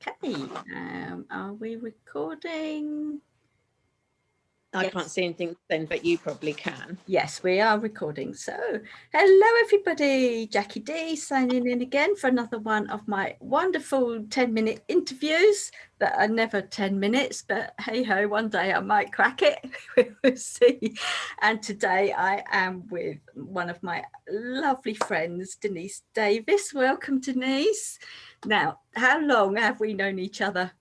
Okay, are we recording? I Yes. can't see anything then, but you probably can. Yes, we are recording. So, hello everybody, Jackie D signing in again for another one of my wonderful 10-minute interviews that are never 10 minutes, but hey ho, one day I might crack it. We'll see. And today I am with one of my lovely friends, Denise Davis. Welcome, Denise. Now, how long have we known each other?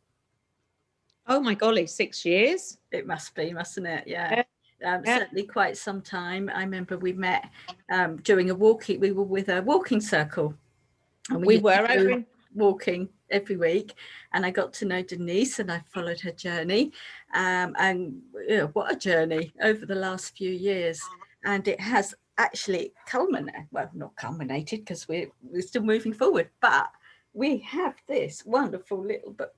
Oh my golly, 6 years. It must be, mustn't it? Yeah. Certainly quite some time. I remember we met during we were with a walking circle. And we were over walking every week, and I got to know Denise and I followed her journey. And you know, what a journey over the last few years. And it has actually not culminated because we're still moving forward, but we have this wonderful little book.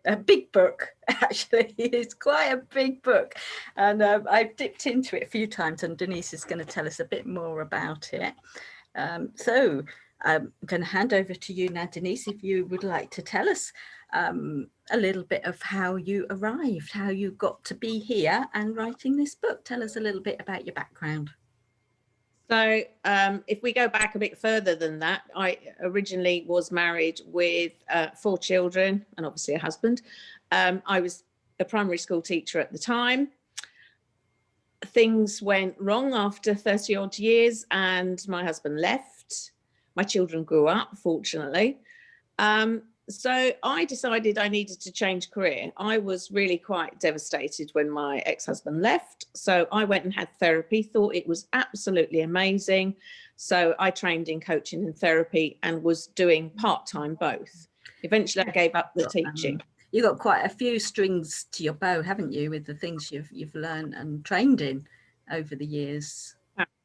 A big book, actually. It's quite a big book. And I've dipped into it a few times, and Denise is going to tell us a bit more about it. So I'm going to hand over to you now, Denise, if you would like to tell us a little bit of how you arrived, how you got to be here and writing this book. Tell us a little bit about your background. So if we go back a bit further than that, I originally was married with 4 children and obviously a husband. I was a primary school teacher at the time. Things went wrong after 30 odd years and my husband left. My children grew up, fortunately. So I decided I needed to change career. I was really quite devastated when my ex-husband left. So I went and had therapy, thought it was absolutely amazing. So I trained in coaching and therapy and was doing part-time both. Eventually I gave up the teaching. You've got quite a few strings to your bow, haven't you, with the things you've learned and trained in over the years?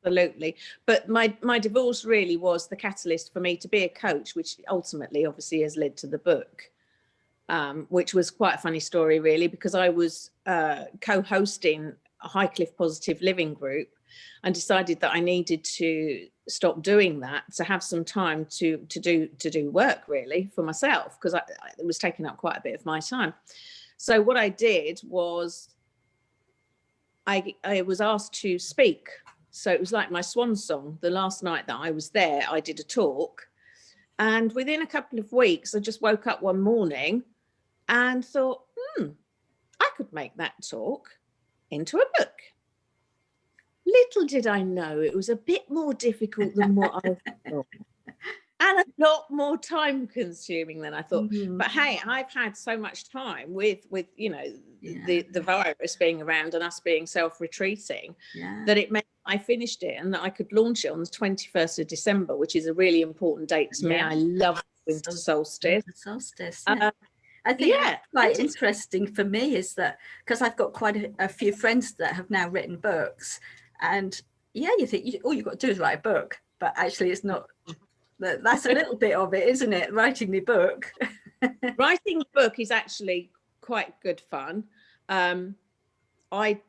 Absolutely. But my divorce really was the catalyst for me to be a coach, which ultimately obviously has led to the book, which was quite a funny story, really, because I was co-hosting a Highcliffe Positive Living group and decided that I needed to stop doing that to have some time to do work, really, for myself, because it was taking up quite a bit of my time. So what I did was I was asked to speak. So it was like my swan song. The last night that I was there, I did a talk. And within a couple of weeks, I just woke up one morning and thought, I could make that talk into a book. Little did I know it was a bit more difficult than what I thought. And a lot more time consuming than I thought. Mm-hmm. But hey, I've had so much time with you know, the virus being around and us being self-retreating that it meant I finished it and that I could launch it on the 21st of December, which is a really important date to me. I love winter solstice. I think that's quite interesting for me is that because I've got quite a few friends that have now written books, and you think all you've got to do is write a book, but actually it's not. That's a little bit of it, isn't it? Writing the book. Writing the book is actually quite good fun. I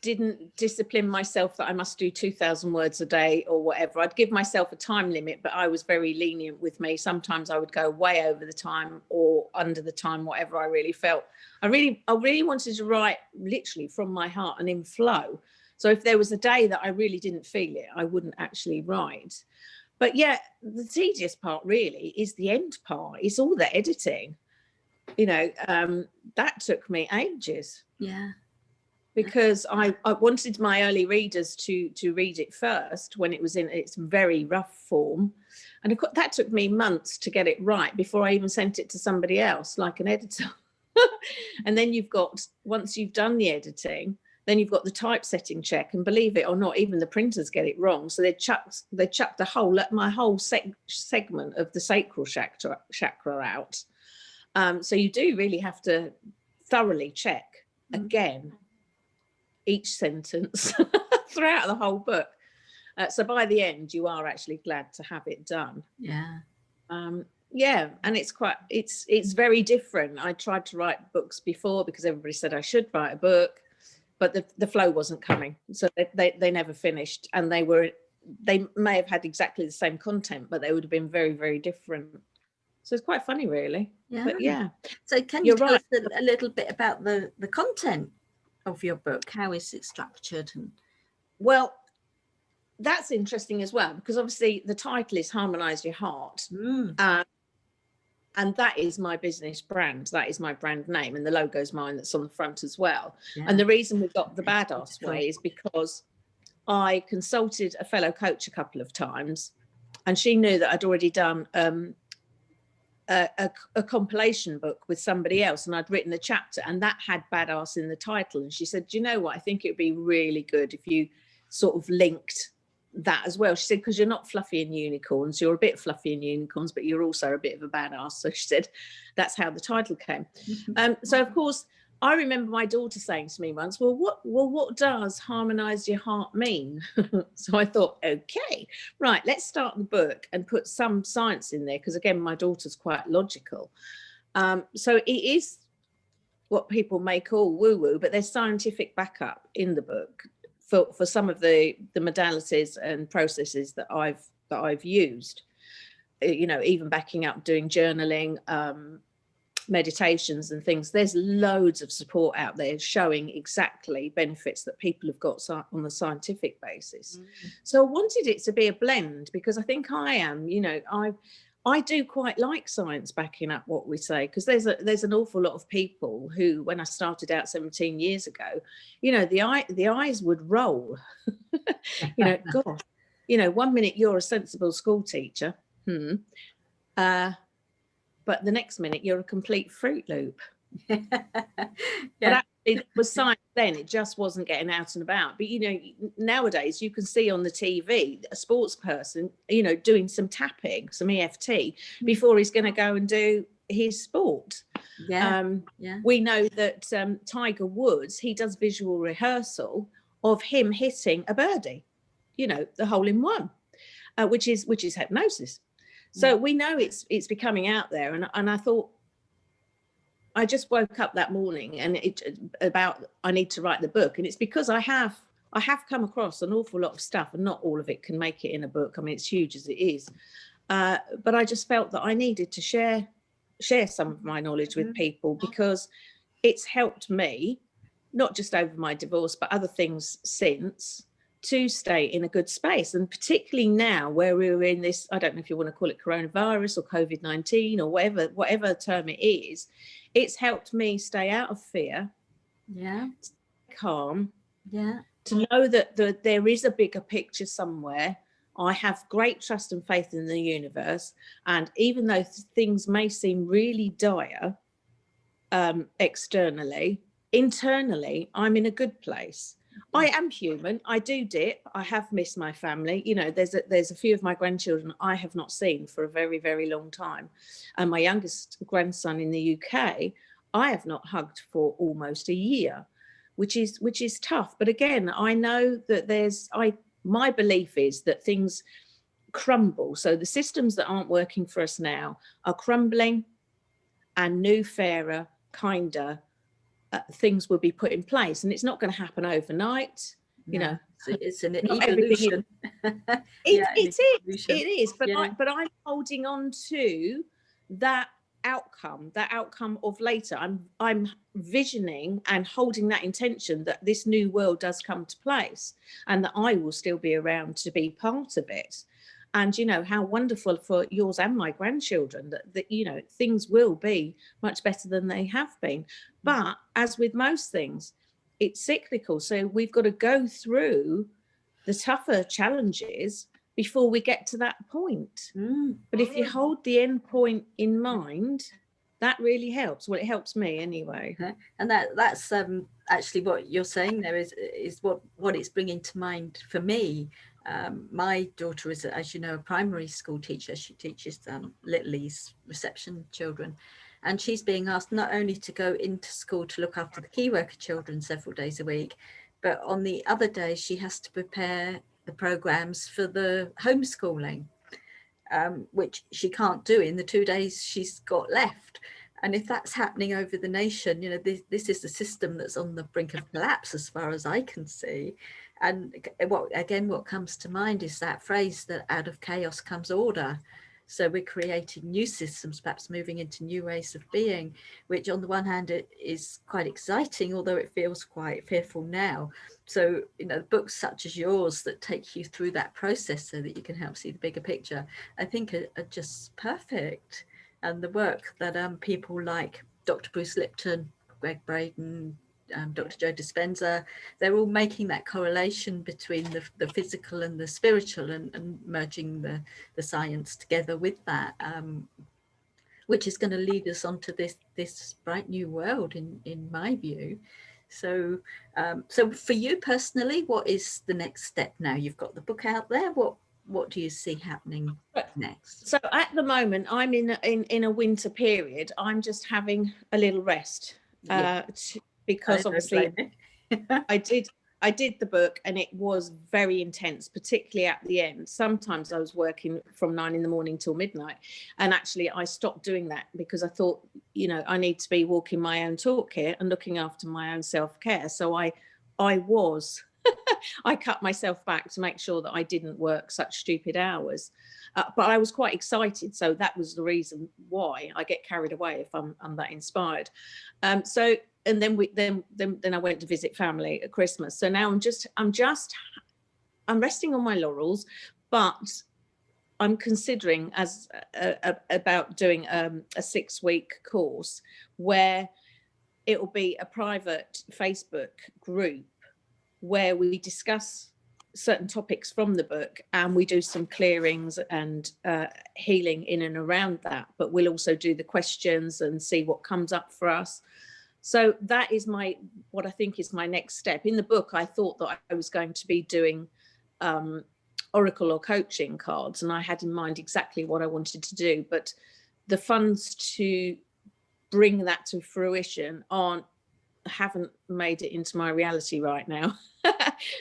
didn't discipline myself that I must do 2,000 words a day or whatever. I'd give myself a time limit, but I was very lenient with me. Sometimes I would go way over the time or under the time, whatever I really felt. I really wanted to write literally from my heart and in flow. So if there was a day that I really didn't feel it, I wouldn't actually write. But yeah, the tedious part really is the end part. It's all the editing. You know, that took me ages. Yeah. Because I wanted my early readers to read it first when it was in its very rough form. And that took me months to get it right before I even sent it to somebody else, like an editor. And then once you've done the editing, then you've got the typesetting check, and believe it or not, even the printers get it wrong. So they chucked my whole segment of the sacral chakra out. So you do really have to thoroughly check again each sentence throughout the whole book. So by the end, you are actually glad to have it done. Yeah. And it's very different. I tried to write books before because everybody said I should write a book, but the flow wasn't coming. So they never finished, and they may have had exactly the same content, but they would have been very, very different. So it's quite funny, really. Yeah. But yeah, So can you you're tell right. us a little bit about the content of your book? How is it structured? And Well, that's interesting as well, because obviously the title is Harmonise Your Heart. And that is my business brand. That is my brand name. And the logo's mine that's on the front as well. yeah. And the reason we got the It's badass beautiful. way is because I consulted a fellow coach a couple of times, and she knew that I'd already done a compilation book with somebody else, and I'd written a chapter, and that had badass in the title. And she said, do you know what? I think it would be really good if you sort of linked that as well. She said, because you're not fluffy and unicorns, you're a bit fluffy and unicorns, but you're also a bit of a badass. So she said, that's how the title came. So of course, I remember my daughter saying to me once, well, what does harmonise your heart mean? So I thought, okay, right, let's start the book and put some science in there, because again, my daughter's quite logical. So it is what people may call woo-woo, but there's scientific backup in the book for some of the modalities and processes that I've used. You know, even backing up doing journaling, meditations and things. There's loads of support out there showing exactly benefits that people have got on a scientific basis. So I wanted it to be a blend, because I think I am, you know, I do quite like science backing up what we say, because there's an awful lot of people who, when I started out 17 years ago, you know, the eyes would roll. You know, gosh, you know, 1 minute you're a sensible school teacher, but the next minute you're a complete Fruit Loop. Yeah. But actually, it was science then, it just wasn't getting out and about. But you know, nowadays you can see on the TV a sports person, you know, doing some tapping, some EFT before he's going to go and do his sport. We know that Tiger Woods, he does visual rehearsal of him hitting a birdie, you know, the hole in one, which is hypnosis. So we know it's becoming out there, and I thought, I just woke up that morning and I need to write the book, and it's because I have come across an awful lot of stuff, and not all of it can make it in a book. I mean, it's huge as it is, but I just felt that I needed to share some of my knowledge with people, because it's helped me, not just over my divorce, but other things since, to stay in a good space. And particularly now where we're in this, I don't know if you want to call it coronavirus or COVID-19 or whatever term it is, it's helped me stay out of fear, calm, to know that there is a bigger picture somewhere. I have great trust and faith in the universe, and even though things may seem really dire externally, internally I'm in a good place. I am human. I do dip. I have missed my family. You know, there's a few of my grandchildren I have not seen for a very, very long time. And my youngest grandson in the UK, I have not hugged for almost a year, which is tough. But again, I know that my belief is that things crumble. So the systems that aren't working for us now are crumbling, and new, fairer, kinder things will be put in place. And it's not going to happen overnight. You know, it's an evolution. It is. But I'm holding on to that outcome of later. I'm visioning and holding that intention that this new world does come to place, and that I will still be around to be part of it. And you know, how wonderful for yours and my grandchildren that you know, things will be much better than they have been. But as with most things, it's cyclical. So we've got to go through the tougher challenges before we get to that point. But if you hold the end point in mind, that really helps. Well, it helps me anyway. And that's actually what you're saying there is what it's bringing to mind for me. My daughter is, as you know, a primary school teacher. She teaches Little reception children, and she's being asked not only to go into school to look after the key worker children several days a week, but on the other days she has to prepare the programs for the homeschooling, which she can't do in the 2 days she's got left. And if that's happening over the nation, you know, this is the system that's on the brink of collapse as far as I can see. And what comes to mind is that phrase that out of chaos comes order. So we're creating new systems, perhaps moving into new ways of being, which on the one hand it is quite exciting, although it feels quite fearful now. So, you know, books such as yours that take you through that process so that you can help see the bigger picture, I think are just perfect. And the work that people like Dr. Bruce Lipton, Greg Braden, Dr. Joe Dispenza, they're all making that correlation between the physical and the spiritual, and merging the science together with that, which is going to lead us onto this bright new world, in my view. So, so for you personally, what is the next step now? You've got the book out there. What do you see happening next? So at the moment, I'm in a winter period. I'm just having a little rest, because obviously I did the book, and it was very intense, particularly at the end. Sometimes I was working from 9 a.m. till midnight, and actually I stopped doing that because I thought, you know, I need to be walking my own talk here and looking after my own self-care. So I cut myself back to make sure that I didn't work such stupid hours. But I was quite excited, so that was the reason why. I get carried away if I'm that inspired. So, and then I went to visit family at Christmas. So now I'm resting on my laurels, but I'm considering about doing a 6-week course where it will be a private Facebook group where we discuss certain topics from the book, and we do some clearings and healing in and around that, but we'll also do the questions and see what comes up for us. So that is what I think is my next step. In the book, I thought that I was going to be doing oracle or coaching cards, and I had in mind exactly what I wanted to do, but the funds to bring that to fruition haven't made it into my reality right now.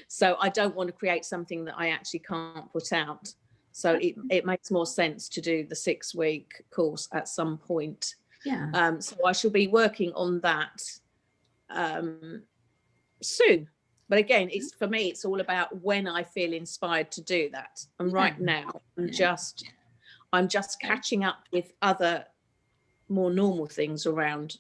So I don't want to create something that I actually can't put out. So it makes more sense to do the 6-week course at some point. Yeah. So I shall be working on that soon. But again, for me, it's all about when I feel inspired to do that. And right now, I'm just catching up with other more normal things around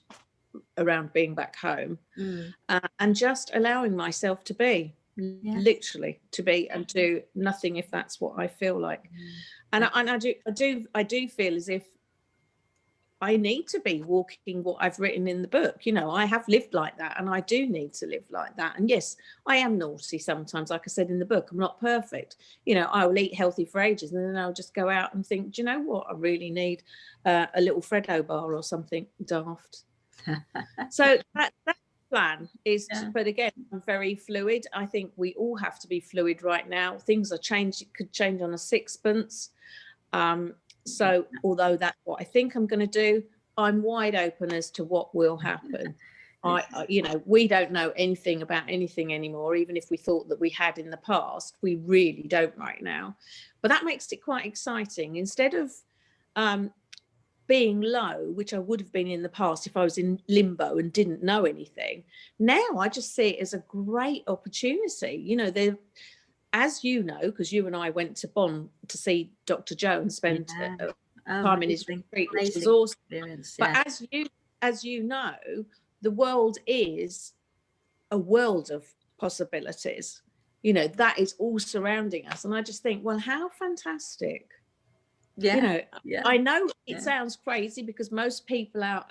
being back home, and just allowing myself to be, literally to be, and do nothing if that's what I feel like. And I do feel as if I need to be walking what I've written in the book. You know, I have lived like that, and I do need to live like that. And yes, I am naughty sometimes. Like I said in the book, I'm not perfect. You know, I will eat healthy for ages, and then I'll just go out and think, do you know what? I really need a little Freddo bar or something daft. So that's the plan is, but again, I'm very fluid. I think we all have to be fluid right now. Things are changed. It could change on a sixpence. So although that's what I think I'm going to do, I'm wide open as to what will happen. You know, we don't know anything about anything anymore. Even if we thought that we had in the past, we really don't right now. But that makes it quite exciting. Instead of being low, which I would have been in the past if I was in limbo and didn't know anything, now I just see it as a great opportunity. You know, as you know, because you and I went to Bonn to see Dr. Joe and spent time in his retreat, which was awesome. But as you know, the world is a world of possibilities. You know, that is all surrounding us. And I just think, well, how fantastic. You know, I know it sounds crazy because most people out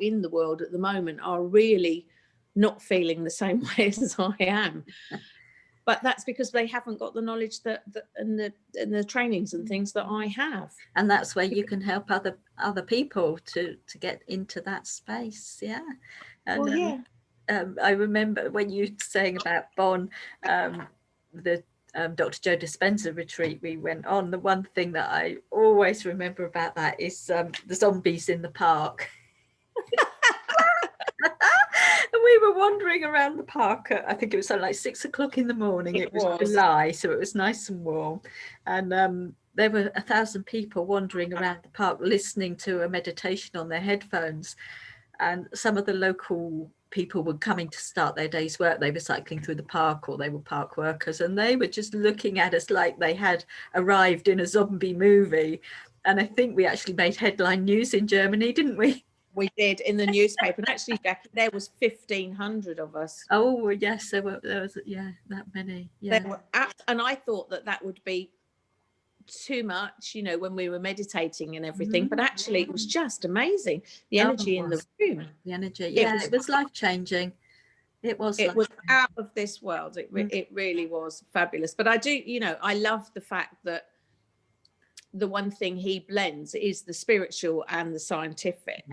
in the world at the moment are really not feeling the same way as I am. But that's because they haven't got the knowledge and the trainings and things that I have. And that's where you can help other people to get into that space. Yeah. And I remember when you were saying about Bonn, the Dr. Joe Dispenza retreat we went on, the one thing that I always remember about that is the zombies in the park. And we were wandering around the park at, I think it was something like 6 o'clock in the morning. It was July, so it was nice and warm. And there were 1,000 people wandering around the park listening to a meditation on their headphones. And some of the local people were coming to start their day's work. They were cycling through the park, or they were park workers, and they were just looking at us like they had arrived in a zombie movie. And I think we actually made headline news in Germany, didn't we? We did, in the newspaper. And actually, Jackie, there was 1,500 of us. Oh, yes, there was, yeah, that many. Yeah. And I thought that would be too much, you know, when we were meditating and everything. But actually, it was just amazing. The energy in the room. The energy, yeah, it was life-changing. It was out of this world. It really was fabulous. But I do, you know, I love the fact that the one thing he blends is the spiritual and the scientific.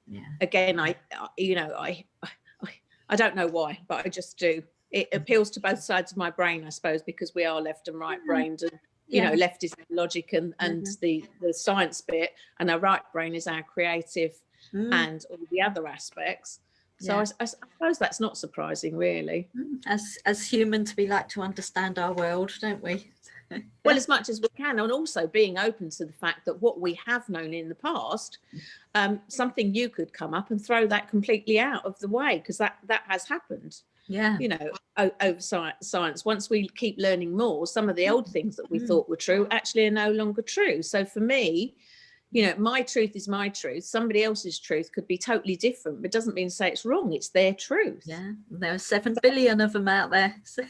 Yeah. Again, I don't know why, but I just do. It appeals to both sides of my brain, I suppose, because we are left and right brained, and you know, left is logic and the science bit, and our right brain is our creative and all the other aspects. So I suppose that's not surprising, really. As humans, we like to understand our world, don't we? Well, as much as we can, and also being open to the fact that what we have known in the past, something new could come up and throw that completely out of the way, because that has happened. Yeah. You know, over science. Once we keep learning more, some of the old things that we thought were true actually are no longer true. So for me, you know, my truth is my truth. Somebody else's truth could be totally different, but doesn't mean to say it's wrong. It's their truth. Yeah, there are 7 billion of them out there. 7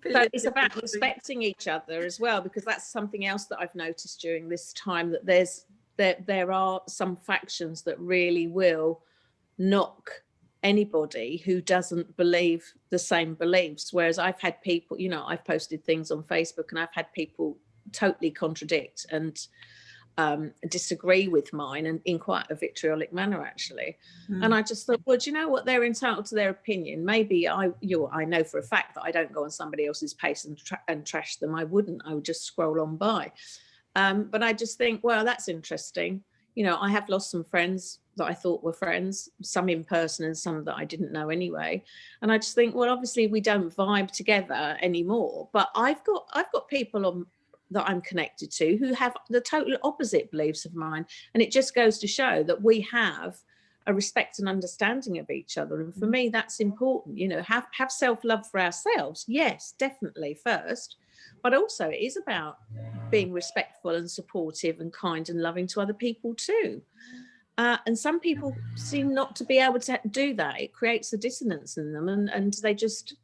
billion. So it's about respecting each other as well, because that's something else that I've noticed during this time, that there are some factions that really will knock anybody who doesn't believe the same beliefs. Whereas I've had people, you know, I've posted things on Facebook and I've had people totally contradict and disagree with mine, and in quite a vitriolic manner, actually. And I just thought, well, do you know what? They're entitled to their opinion. Maybe I know for a fact that I don't go on somebody else's pace and trash them. I wouldn't. I would just scroll on by. But I just think, well, that's interesting. You know, I have lost some friends that I thought were friends, some in person and some that I didn't know anyway. And I just think, well, obviously we don't vibe together anymore. But I've got people that I'm connected to who have the total opposite beliefs of mine. And it just goes to show that we have a respect and understanding of each other. And for me, that's important. You know, have self-love for ourselves. Yes, definitely first. But also it is about being respectful and supportive and kind and loving to other people too. And some people seem not to be able to do that. It creates a dissonance in them, and they just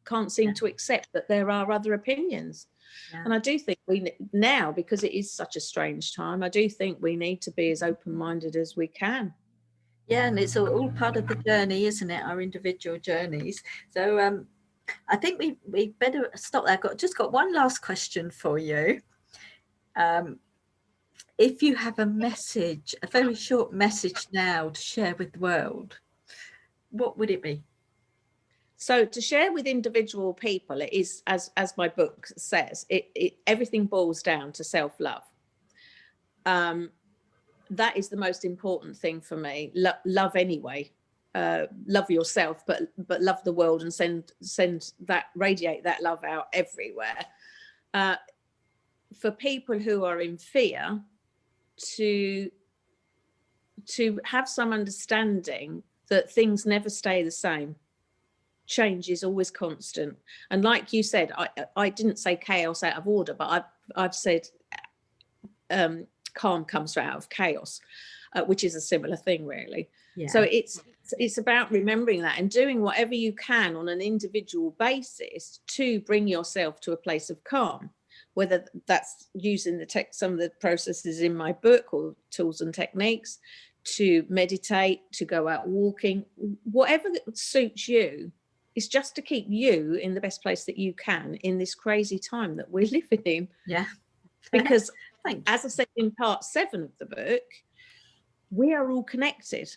can't seem to accept that there are other opinions. And I do think we now, because it is such a strange time, I do think we need to be as open-minded as we can. Yeah, and it's all part of the journey, isn't it? Our individual journeys. So I think we better stop there. I've just got one last question for you. If you have a message, a very short message now to share with the world, what would it be? So to share with individual people, it is, as my book says, everything boils down to self-love. That is the most important thing for me. Love anyway. Love yourself, but love the world, and send that, radiate that love out everywhere. For people who are in fear, to have some understanding that things never stay the same. Change is always constant. And like you said, I didn't say chaos out of order, but I've said calm comes out of chaos, which is a similar thing, really. Yeah. So it's about remembering that and doing whatever you can on an individual basis to bring yourself to a place of calm, whether that's using some of the processes in my book or tools and techniques, to meditate, to go out walking, whatever that suits you. It's just to keep you in the best place that you can in this crazy time that we're living in. Yeah. Because as I said in part 7 of the book, we are all connected.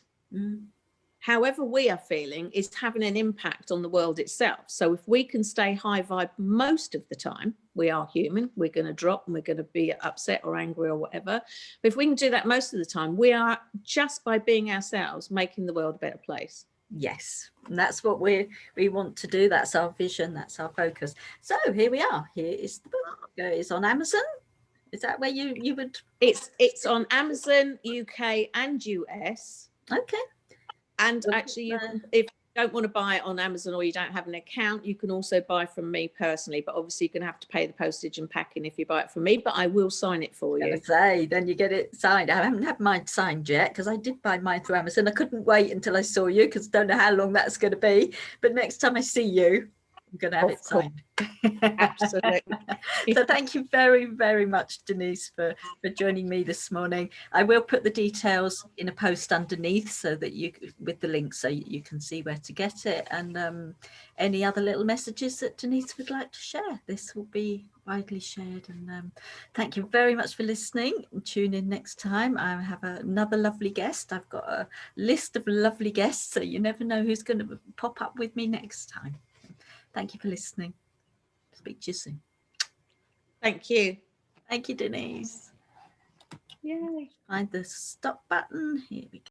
However we are feeling is having an impact on the world itself. So if we can stay high vibe most of the time, we are human, we're going to drop and we're going to be upset or angry or whatever. But if we can do that most of the time, we are, just by being ourselves, making the world a better place. Yes, and that's what we want to do. That's our vision, that's our focus. So here we are. Here is the book. It's on Amazon. Is that where you would? It's on Amazon, UK and US. Okay. And actually, don't want to buy it on Amazon or you don't have an account, you can also buy from me personally, but obviously you're going to have to pay the postage and packing if you buy it from me, but I will sign it for you. Say, then you get it signed. I haven't had mine signed yet because I did buy mine through Amazon. I couldn't wait until I saw you because I don't know how long that's going to be. But next time I see you, I'm going to have it signed. Absolutely. So thank you very, very much, Denise, for joining me this morning. I will put the details in a post underneath so that you, with the link, so you can see where to get it. And any other little messages that Denise would like to share, this will be widely shared. And thank you very much for listening. Tune in next time. I have another lovely guest. I've got a list of lovely guests, so you never know who's going to pop up with me next time. Thank you for listening. Speak to you soon. Thank you. Thank you, Denise. Yay. Find the stop button. Here we go.